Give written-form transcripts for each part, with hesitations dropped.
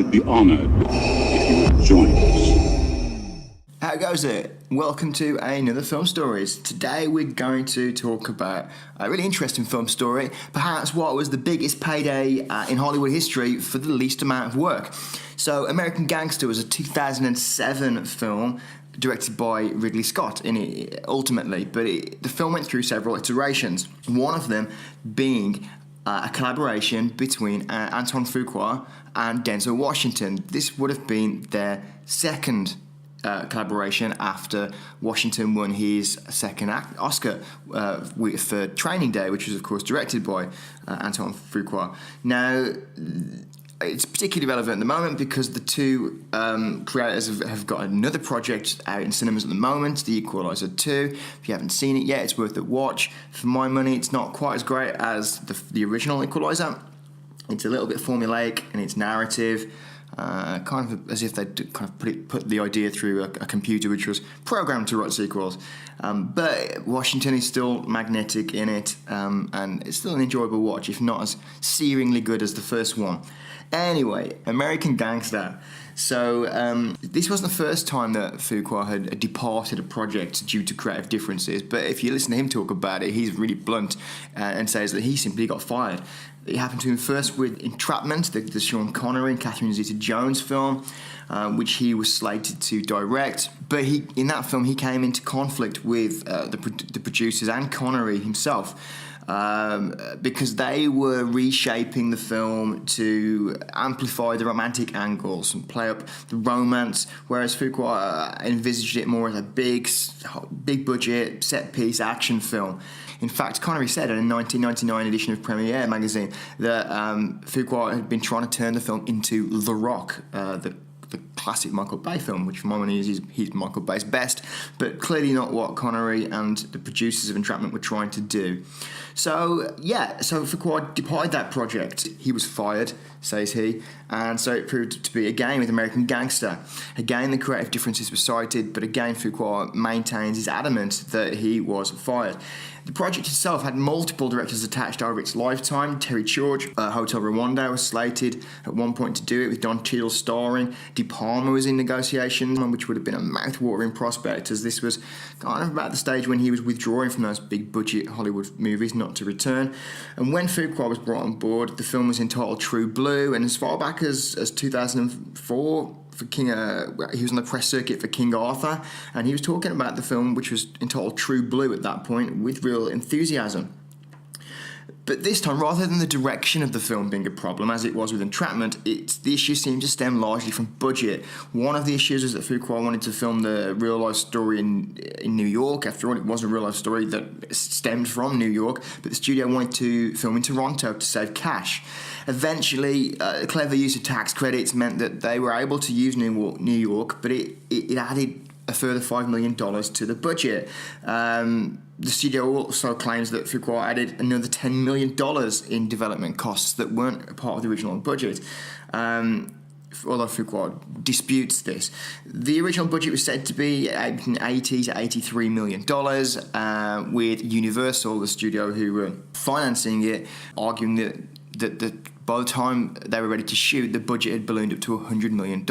would be honored if you would join us. How goes it? Welcome to another Film Stories. Today we're going to talk about a really interesting film story, perhaps what was the biggest payday in Hollywood history for the least amount of work. So American Gangster was a 2007 film directed by Ridley Scott ultimately, but the film went through several iterations, one of them being a collaboration between Antoine Fuqua and Denzel Washington. This would have been their second collaboration after Washington won his second Oscar for Training Day, which was of course directed by Antoine Fuqua. Now, it's particularly relevant at the moment because the two creators have got another project out in cinemas at the moment, The Equalizer 2. If you haven't seen it yet, it's worth a watch. For my money, it's not quite as great as the original Equalizer. It's a little bit formulaic in its narrative, kind of as if they kind of put the idea through a computer which was programmed to write sequels. But Washington is still magnetic in it, and it's still an enjoyable watch, if not as searingly good as the first one. Anyway, American Gangster. So this wasn't the first time that Fuqua had departed a project due to creative differences, but if you listen to him talk about it, he's really blunt and says that he simply got fired. It happened to him first with Entrapment, the Sean Connery and Catherine Zeta-Jones film, which he was slated to direct. But in that film, he came into conflict with the producers and Connery himself, because they were reshaping the film to amplify the romantic angles and play up the romance, whereas Fuqua envisaged it more as a big budget, set-piece action film. In fact, Connery said in a 1999 edition of Premiere magazine that Fuqua had been trying to turn the film into The Rock, the classic Michael Bay film, which for my money is he's Michael Bay's best, but clearly not what Connery and the producers of Entrapment were trying to do. So Fuqua departed that project. He was fired, says he, and so it proved to be again with American Gangster. Again, the creative differences were cited, but again, Fuqua maintains his adamant that he was fired. The project itself had multiple directors attached over its lifetime. Terry George, Hotel Rwanda was slated at one point to do it, with Don Cheadle starring. De Palma was in negotiations, which would have been a mouth-watering prospect, as this was kind of about the stage when he was withdrawing from those big-budget Hollywood movies, not to return. And when Fuqua was brought on board, the film was entitled True Blue, and as far back as 2004, for he was on the press circuit for King Arthur, and he was talking about the film, which was entitled True Blue at that point, with real enthusiasm. But this time, rather than the direction of the film being a problem, as it was with Entrapment, the issue seemed to stem largely from budget. One of the issues was that Fuqua wanted to film the real-life story in New York. After all, it was a real-life story that stemmed from New York, but the studio wanted to film in Toronto to save cash. Eventually, clever use of tax credits meant that they were able to use New York, but it added a further $5 million to the budget. The studio also claims that Fuqua added another $10 million in development costs that weren't a part of the original budget. Although Fuqua disputes this. The original budget was said to be $80 to $83 million, with Universal, the studio who were financing it, arguing that by the time they were ready to shoot, the budget had ballooned up to $100 million.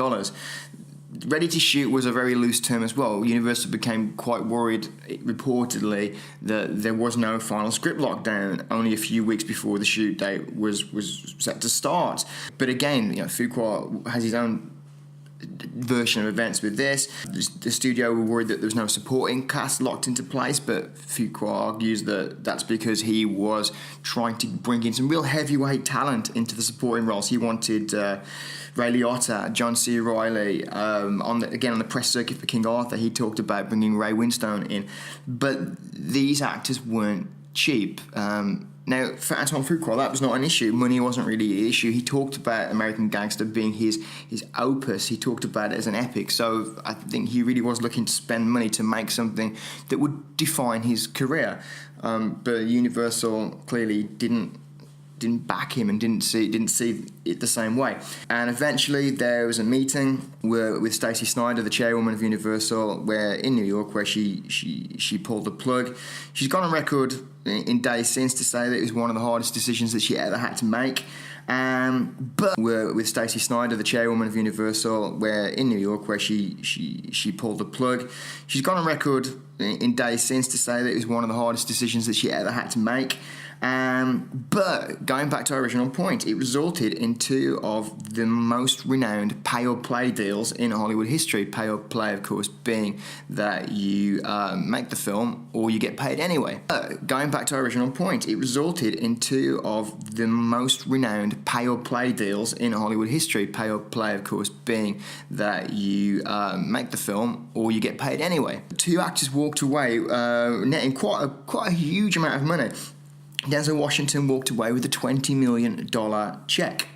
Ready to shoot was a very loose term as well. Universal became quite worried, reportedly, that there was no final script lockdown only a few weeks before the shoot date was set to start. But again, Fuqua has his own version of events with this. The studio were worried that there was no supporting cast locked into place, but Fuqua argues that that's because he was trying to bring in some real heavyweight talent into the supporting roles. He wanted Ray Liotta, John C. Reilly. On the press circuit for King Arthur, he talked about bringing Ray Winstone in, but these actors weren't cheap. Now, for Antoine Fuqua, that was not an issue. Money wasn't really an issue. He talked about American Gangster being his opus. He talked about it as an epic. So I think he really was looking to spend money to make something that would define his career. But Universal clearly didn't back him and didn't see it the same way. And eventually there was a meeting with Stacey Snider, the chairwoman of Universal, in New York, where she pulled the plug. She's gone on record in days since to say that it was one of the hardest decisions that she ever had to make. But we're with Stacey Snider, the chairwoman of Universal, where in New York, where she pulled the plug. She's gone on record in days since to say that it was one of the hardest decisions that she ever had to make. But going back to our original point, it resulted in two of the most renowned pay-or-play deals in Hollywood history. Pay-or-play, of course, being that you make the film or you get paid anyway. But going back to our original point, it resulted in two of the most renowned pay-or-play deals in Hollywood history. Pay-or-play, of course, being that you make the film or you get paid anyway. Two actors walked away netting quite a huge amount of money. Denzel Washington walked away with a $20 million check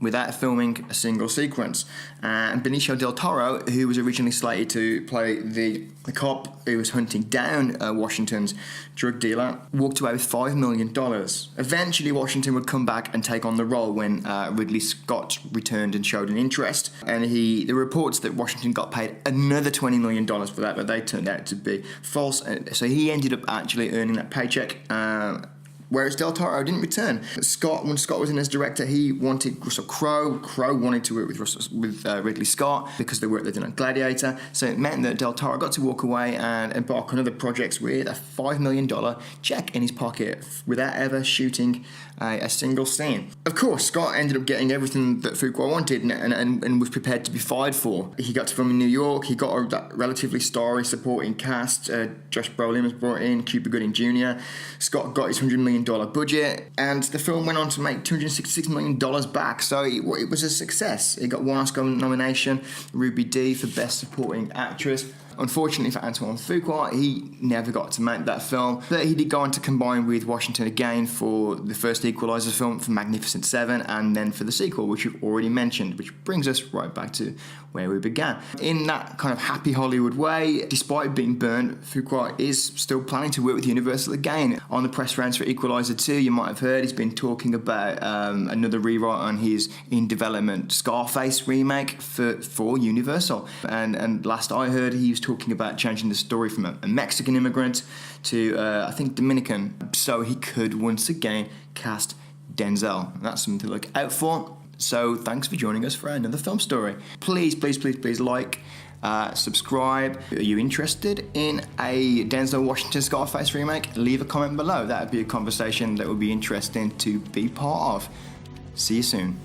without filming a single sequence. And Benicio del Toro, who was originally slated to play the cop who was hunting down Washington's drug dealer, walked away with $5 million. Eventually, Washington would come back and take on the role when Ridley Scott returned and showed an interest. And there were reports that Washington got paid another $20 million for that, but they turned out to be false. So he ended up actually earning that paycheck. Whereas Del Toro didn't return. When Scott was in as director, he wanted Russell Crowe. Crowe wanted to work with Ridley Scott because the work they did on Gladiator. So it meant that Del Toro got to walk away and embark on other projects with a $5 million check in his pocket without ever shooting a single scene. Of course, Scott ended up getting everything that Fuqua wanted and was prepared to be fired for. He got to film in New York. He got a relatively starry supporting cast. Josh Brolin was brought in, Cuba Gooding Jr. Scott got his $100 million budget, and the film went on to make $266 million back, so it was a success. It got one Oscar nomination, Ruby Dee for Best Supporting Actress. Unfortunately for Antoine Fuqua, he never got to make that film, but he did go on to combine with Washington again for the first Equalizer film, for Magnificent Seven, and then for the sequel, which we've already mentioned, which brings us right back to where we began. In that kind of happy Hollywood way, despite being burned, Fuqua is still planning to work with Universal again. On the press rounds for Equalizer 2, you might have heard he's been talking about another rewrite on his in-development Scarface remake for Universal. And last I heard, he was talking about changing the story from a Mexican immigrant to, I think, Dominican, so he could once again cast Denzel. That's something to look out for. So thanks for joining us for another film story. Please like, subscribe. Are you interested in a Denzel Washington Scarface remake? Leave a comment below. That would be a conversation that would be interesting to be part of. See you soon.